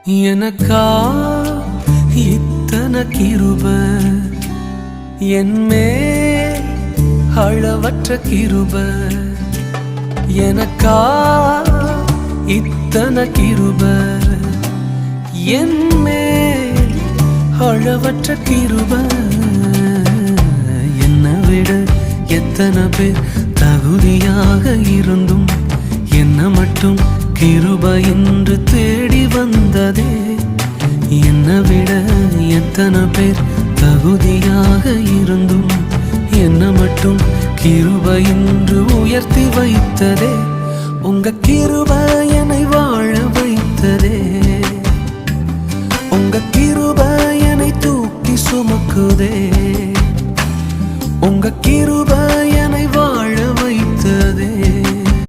எனக்கா இத்தனை கிருப என்மேல் அளவற்ற கிருப எனக்கா இத்தனை கிருப என்மேல் அளவற்ற கிருப என்னை விட எத்தனை பேர் தகுதியாக இருந்தும் என்ன மட்டும் கிருப என்று தேடி வந்ததே. என்னை விட எத்தனை பேர் தகுதியாக இருந்தும் என்ன மட்டும் கிருப என்று உயர்த்தி வைத்ததே. உங்க கிருப